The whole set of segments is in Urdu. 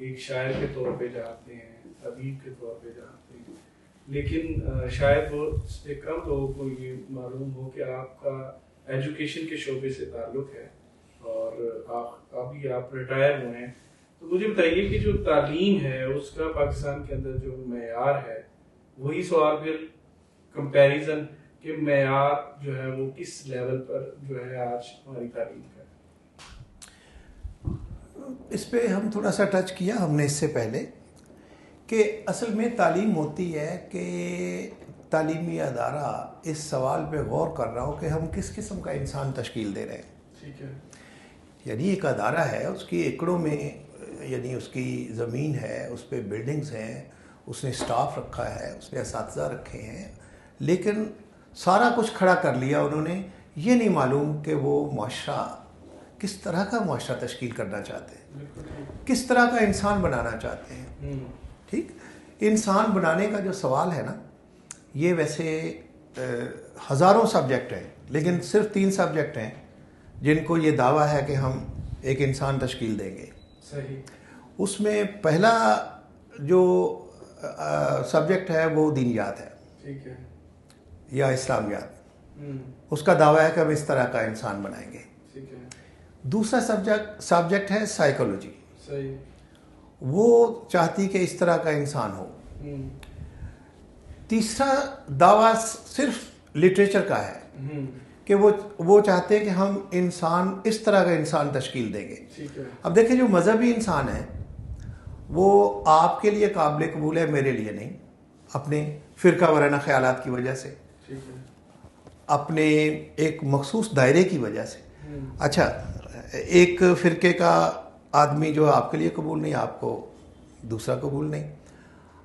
ایک شاعر کے طور پہ جانتے ہیں، ادیب کے طور پہ جانتے ہیں، لیکن شاید وہ سے کم لوگوں کو یہ معلوم ہو کہ آپ کا ایجوکیشن کے شعبے سے تعلق ہے اور ابھی آپ ریٹائر ہوئے ہیں. تو مجھے بتائیے کہ جو تعلیم ہے اس کا پاکستان کے اندر جو معیار ہے، وہی سوال پھر کمپیریزن کہ معیار جو ہے وہ کس لیول پر جو ہے آج ہماری تعلیم کا. اس پہ ہم تھوڑا سا ٹچ کیا ہم نے اس سے پہلے کہ اصل میں تعلیم ہوتی ہے کہ تعلیمی ادارہ اس سوال پہ غور کر رہا ہو کہ ہم کس قسم کا انسان تشکیل دے رہے ہیں. ٹھیک ہے. یعنی ایک ادارہ ہے، اس کی ایکڑوں میں یعنی اس کی زمین ہے، اس پہ بلڈنگز ہیں، اس نے اسٹاف رکھا ہے، اس نے اساتذہ رکھے ہیں، لیکن سارا کچھ کھڑا کر لیا انہوں نے. یہ نہیں معلوم کہ وہ معاشرہ کس طرح کا معاشرہ تشکیل کرنا چاہتے ہیں، کس طرح کا انسان بنانا چاہتے ہیں. ٹھیک، انسان بنانے کا جو سوال ہے نا، یہ ویسے ہزاروں سبجیکٹ ہیں، لیکن صرف 3 سبجیکٹ ہیں جن کو یہ دعویٰ ہے کہ ہم ایک انسان تشکیل دیں گے. صحیح. اس میں پہلا جو سبجیکٹ ہے وہ دینیات ہے. ٹھیک ہے. یا اسلامیات. اس کا دعویٰ ہے کہ ہم اس طرح کا انسان بنائیں گے. ٹھیک ہے. دوسرا سبجیکٹ ہے سائیکولوجی. صحیح. وہ چاہتی کہ اس طرح کا انسان ہو. تیسرا دعویٰ صرف لٹریچر کا ہے کہ وہ چاہتے ہیں کہ ہم انسان اس طرح کا انسان تشکیل دیں گے. اب دیکھیں جو مذہبی انسان ہے وہ آپ کے لیے قابل قبول ہے، میرے لیے نہیں، اپنے فرقہ وارانہ خیالات کی وجہ سے، اپنے ایک مخصوص دائرے کی وجہ سے. اچھا، ایک فرقے کا آدمی جو آپ کے لیے قبول نہیں، آپ کو دوسرا قبول نہیں.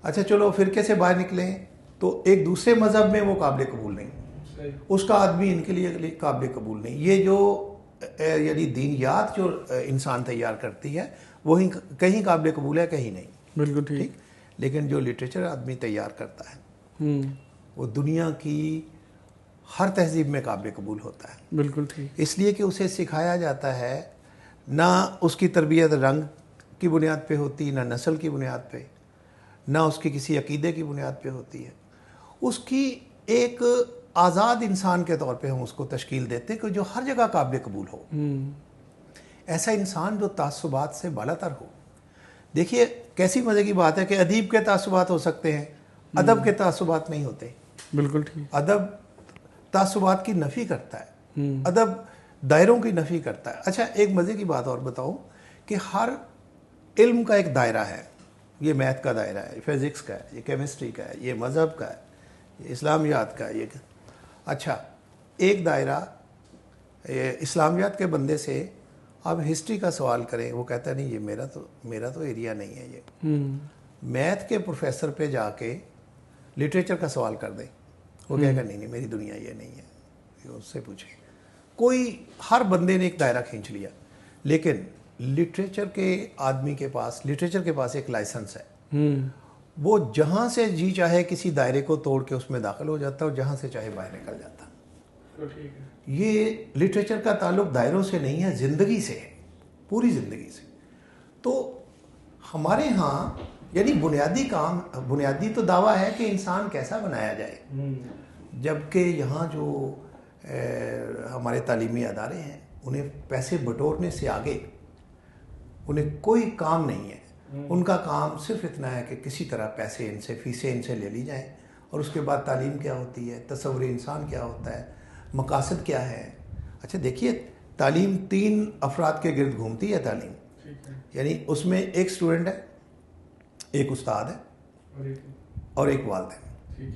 اچھا چلو فرقے سے باہر نکلیں تو ایک دوسرے مذہب میں وہ قابل قبول نہیں، اس کا آدمی ان کے لیے قابل قبول نہیں. یہ جو یعنی دینیات جو انسان تیار کرتی ہے وہی کہیں قابل قبول ہے، کہیں نہیں. بالکل ٹھیک. لیکن جو لٹریچر آدمی تیار کرتا ہے وہ دنیا کی ہر تہذیب میں قابل قبول ہوتا ہے. بالکل ٹھیک. اس لیے کہ اسے سکھایا جاتا ہے، نہ اس کی تربیت رنگ کی بنیاد پہ ہوتی، نہ نسل کی بنیاد پہ، نہ اس کی کسی عقیدے کی بنیاد پہ ہوتی ہے. اس کی ایک آزاد انسان کے طور پہ ہم اس کو تشکیل دیتے کہ جو ہر جگہ قابل قبول ہو. ایسا انسان جو تعصبات سے بالا تر ہو. دیکھیے کیسی مزے کی بات ہے کہ ادیب کے تعصبات ہو سکتے ہیں، ادب کے تعصبات نہیں ہوتے. بالکل ٹھیک. ادب تعصبات کی نفی کرتا ہے، ادب دائروں کی نفی کرتا ہے. اچھا ایک مزے کی بات اور بتاؤں کہ ہر علم کا ایک دائرہ ہے. یہ میتھ کا دائرہ ہے، فزکس کا ہے، یہ کیمسٹری کا ہے، یہ مذہب کا ہے، یہ اسلامیات کا ہے. یہ اچھا ایک دائرہ اسلامیات کے بندے سے آپ ہسٹری کا سوال کریں، وہ کہتا ہے نہیں یہ میرا تو ایریا نہیں ہے. یہ میتھ کے پروفیسر پہ جا کے لٹریچر کا سوال کر دیں، وہ کہے گا نہیں میری دنیا یہ نہیں ہے. اس سے پوچھیں، کوئی ہر بندے نے ایک دائرہ کھینچ لیا. لیکن لٹریچر کے آدمی کے پاس، لٹریچر کے پاس ایک لائسنس ہے. وہ جہاں سے جی چاہے کسی دائرے کو توڑ کے اس میں داخل ہو جاتا ہے اور جہاں سے چاہے باہر نکل جاتا. یہ لٹریچر کا تعلق دائروں سے نہیں ہے، زندگی سے ہے، پوری زندگی سے. تو ہمارے ہاں یعنی بنیادی تو دعویٰ ہے کہ انسان کیسا بنایا جائے، جبکہ یہاں جو ہمارے تعلیمی ادارے ہیں انہیں پیسے بٹورنے سے آگے انہیں کوئی کام نہیں ہے. ان کا کام صرف اتنا ہے کہ کسی طرح پیسے ان سے، فیسیں ان سے لے لی جائیں، اور اس کے بعد تعلیم کیا ہوتی ہے، تصور انسان کیا ہوتا ہے، مقاصد کیا ہے. اچھا دیکھیے تعلیم 3 افراد کے گرد گھومتی ہے تعلیم. یعنی اس میں ایک اسٹوڈنٹ ہے، ایک استاد ہے اور ایک والدین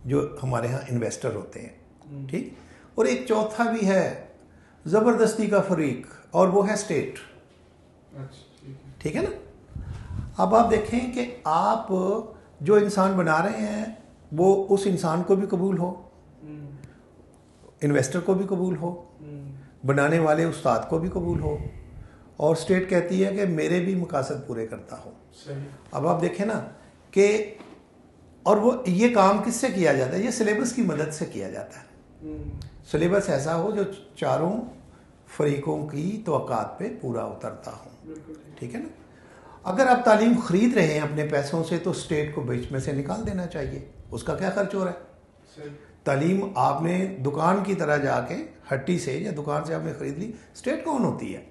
جو ہمارے ہاں انویسٹر ہوتے ہیں. ٹھیک. اور ایک چوتھا بھی ہے زبردستی کا فریق، اور وہ ہے اسٹیٹ. ٹھیک ہے نا. اب آپ دیکھیں کہ آپ جو انسان بنا رہے ہیں وہ اس انسان کو بھی قبول ہو، انویسٹر کو بھی قبول ہو، بنانے والے استاد کو بھی قبول ہو، اور اسٹیٹ کہتی ہے کہ میرے بھی مقاصد پورے کرتا ہو. اب آپ دیکھیں نا کہ اور وہ یہ کام کس سے کیا جاتا ہے، یہ سلیبس کی مدد سے کیا جاتا ہے. سلیبس ایسا ہو جو چاروں فریقوں کی توقعات پہ پورا اترتا ہو. ٹھیک ہے نا. اگر آپ تعلیم خرید رہے ہیں اپنے پیسوں سے تو اسٹیٹ کو بیچ میں سے نکال دینا چاہیے، اس کا کیا خرچ ہو رہا ہے؟ تعلیم آپ نے دکان کی طرح جا کے ہٹی سے یا دکان سے آپ نے خرید لی، اسٹیٹ کون ہوتی ہے؟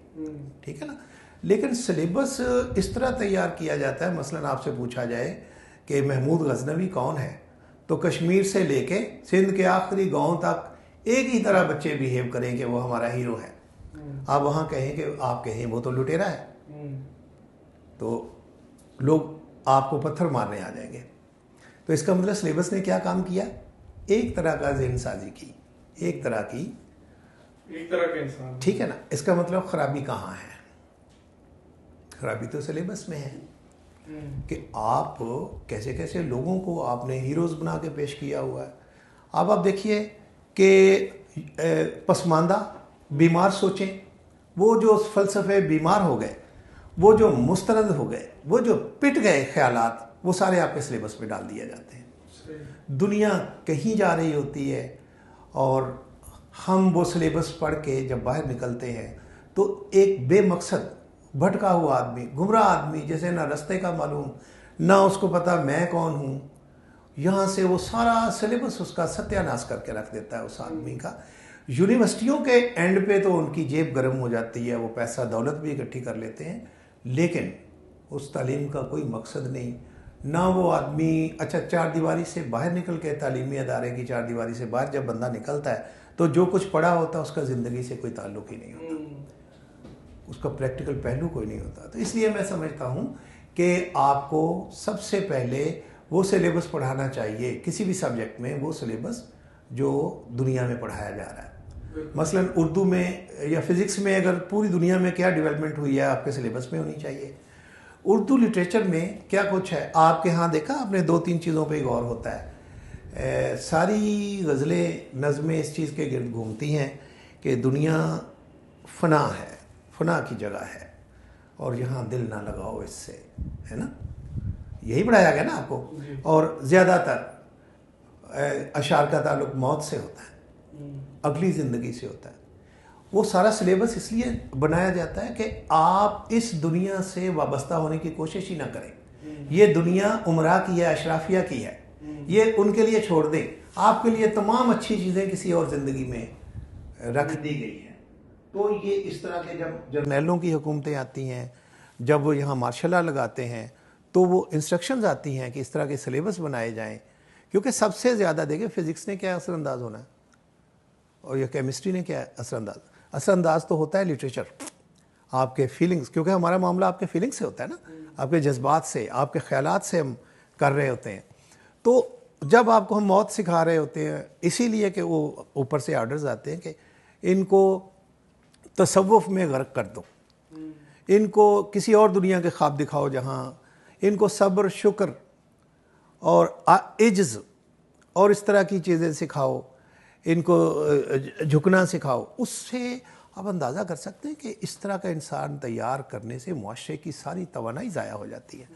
ٹھیک ہے نا. لیکن سلیبس اس طرح تیار کیا جاتا ہے، مثلا آپ سے پوچھا جائے کہ محمود غزنوی کون ہے، تو کشمیر سے لے کے سندھ کے آخری گاؤں تک ایک ہی طرح بچے بیہیو کریں کہ وہ ہمارا ہیرو ہے. آپ وہاں کہیں کہ آپ کہیں وہ تو لٹیرا ہے، تو لوگ آپ کو پتھر مارنے آ جائیں گے. تو اس کا مطلب سلیبس نے کیا کام کیا؟ ایک طرح کا ذہن سازی کی، ایک طرح کا انسان. ٹھیک ہے نا. اس کا مطلب خرابی کہاں ہے؟ خرابی تو سلیبس میں ہے کہ آپ کیسے کیسے لوگوں کو آپ نے ہیروز بنا کے پیش کیا ہوا ہے. اب آپ دیکھیے کہ پسماندہ بیمار سوچیں، وہ جو فلسفے بیمار ہو گئے، وہ جو مسترد ہو گئے، وہ جو پٹ گئے خیالات، وہ سارے آپ کے سلیبس پہ ڈال دیے جاتے ہیں. دنیا کہیں جا رہی ہوتی ہے اور ہم وہ سلیبس پڑھ کے جب باہر نکلتے ہیں تو ایک بے مقصد بھٹکا ہوا آدمی، گمراہ آدمی، جیسے نہ رستے کا معلوم، نہ اس کو پتا میں کون ہوں، یہاں سے وہ سارا سلیبس اس کا ستیہ ناش کر کے رکھ دیتا ہے اس آدمی کا. یونیورسٹیوں کے اینڈ پہ تو ان کی جیب گرم ہو جاتی ہے، وہ پیسہ دولت بھی اکٹھی کر لیتے ہیں، لیکن اس تعلیم کا کوئی مقصد نہیں. نہ وہ آدمی اچھا 4 دیواری سے باہر نکل کے، تعلیمی ادارے کی 4 دیواری سے باہر جب بندہ نکلتا ہے تو جو کچھ پڑھا ہوتا ہے اس کا زندگی سے کوئی تعلق ہی نہیں ہوتا، اس کا پریکٹیکل پہلو کوئی نہیں ہوتا. تو اس لیے میں سمجھتا ہوں کہ آپ کو سب سے پہلے وہ سلیبس پڑھانا چاہیے کسی بھی سبجیکٹ میں، وہ سلیبس جو دنیا میں پڑھایا جا رہا ہے. مثلا اردو میں یا فزکس میں اگر پوری دنیا میں کیا ڈیولپمنٹ ہوئی ہے آپ کے سلیبس میں ہونی چاہیے. اردو لٹریچر میں کیا کچھ ہے آپ کے ہاں دیکھا آپ نے؟ 2-3 چیزوں پہ غور ہوتا ہے. ساری غزلیں نظمیں اس چیز کے گرد گھومتی ہیں کہ دنیا فنا ہے، فنا کی جگہ ہے، اور یہاں دل نہ لگاؤ اس سے، ہے نا. یہی پڑھایا گیا نا آپ کو. اور زیادہ تر اشعار کا تعلق موت سے ہوتا ہے، اگلی زندگی سے ہوتا ہے. وہ سارا سلیبس اس لیے بنایا جاتا ہے کہ آپ اس دنیا سے وابستہ ہونے کی کوشش ہی نہ کریں. یہ دنیا عمرہ کی ہے، اشرافیہ کی ہے، یہ ان کے لیے چھوڑ دیں. آپ کے لیے تمام اچھی چیزیں کسی اور زندگی میں رکھ دی گئی ہیں. تو یہ اس طرح کے جب جرنیلوں کی حکومتیں آتی ہیں، جب وہ یہاں مارشل لا لگاتے ہیں، تو وہ انسٹرکشنز آتی ہیں کہ اس طرح کے سلیبس بنائے جائیں. کیونکہ سب سے زیادہ دیکھیں فزکس نے کیا اثر انداز ہونا ہے اور یہ کیمسٹری نے کیا اثر انداز تو ہوتا ہے لٹریچر، آپ کے فیلنگز، کیونکہ ہمارا معاملہ آپ کے فیلنگ سے ہوتا ہے نا، آپ کے جذبات سے، آپ کے خیالات سے ہم کر رہے ہوتے ہیں. تو جب آپ کو ہم موت سکھا رہے ہوتے ہیں اسی لیے کہ وہ اوپر سے آرڈرز آتے ہیں کہ ان کو تصوف میں غرق کر دو، ان کو کسی اور دنیا کے خواب دکھاؤ جہاں ان کو صبر، شکر اور عجز اور اس طرح کی چیزیں سکھاؤ، ان کو جھکنا سکھاؤ. اس سے آپ اندازہ کر سکتے ہیں کہ اس طرح کا انسان تیار کرنے سے معاشرے کی ساری توانائی ضائع ہو جاتی ہے.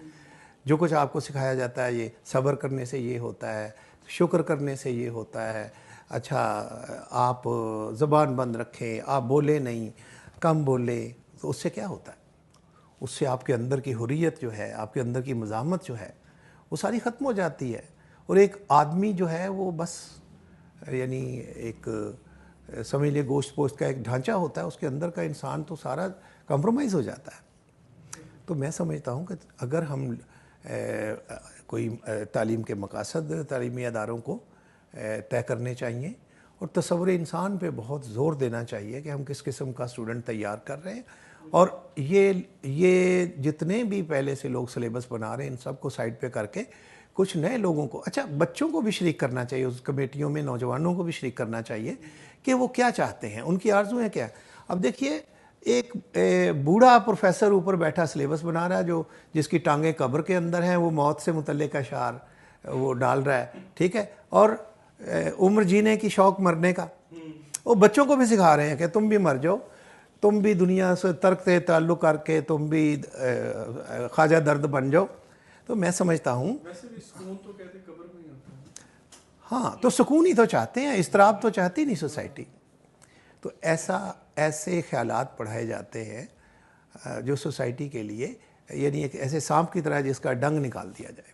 جو کچھ آپ کو سکھایا جاتا ہے، یہ صبر کرنے سے یہ ہوتا ہے، شکر کرنے سے یہ ہوتا ہے، اچھا آپ زبان بند رکھیں، آپ بولے نہیں، کم بولے، تو اس سے کیا ہوتا ہے؟ اس سے آپ کے اندر کی حریت جو ہے، آپ کے اندر کی مزاحمت جو ہے، وہ ساری ختم ہو جاتی ہے. اور ایک آدمی جو ہے وہ بس یعنی ایک سمجھ لیے گوشت پوشت کا ایک ڈھانچہ ہوتا ہے، اس کے اندر کا انسان تو سارا کمپرومائز ہو جاتا ہے. تو میں سمجھتا ہوں کہ اگر ہم کوئی تعلیم کے مقاصد تعلیمی اداروں کو طے کرنے چاہیے اور تصور انسان پہ بہت زور دینا چاہیے کہ ہم کس قسم کا اسٹوڈنٹ تیار کر رہے ہیں. اور یہ جتنے بھی پہلے سے لوگ سلیبس بنا رہے ہیں ان سب کو سائڈ پہ کر کے کچھ نئے لوگوں کو، اچھا بچوں کو بھی شریک کرنا چاہیے اس کمیٹیوں میں، نوجوانوں کو بھی شریک کرنا چاہیے کہ وہ کیا چاہتے ہیں، ان کی آرزویں کیا. اب دیکھیے ایک بوڑھا پروفیسر اوپر بیٹھا سلیبس بنا رہا ہے، جس کی ٹانگیں قبر کے اندر ہیں، وہ موت سے متعلق اشعار وہ ڈال رہا ہے، ٹھیک ہے، اور عمر جینے کی شوق مرنے کا. وہ بچوں کو بھی سکھا رہے ہیں کہ تم بھی مر جاؤ، تم بھی دنیا سے ترک سے تعلق کر کے تم بھی خواجہ درد بن جاؤ. تو میں سمجھتا ہوں ویسے بھی سکون تو کہتے قبر میں ہی ہوتا ہے. ہاں تو سکون ہی تو چاہتے ہیں، اضطراب تو چاہتی نہیں سوسائٹی. تو ایسے خیالات پڑھائے جاتے ہیں جو سوسائٹی کے لیے یعنی ایک ایسے سانپ کی طرح جس کا ڈنگ نکال دیا جائے.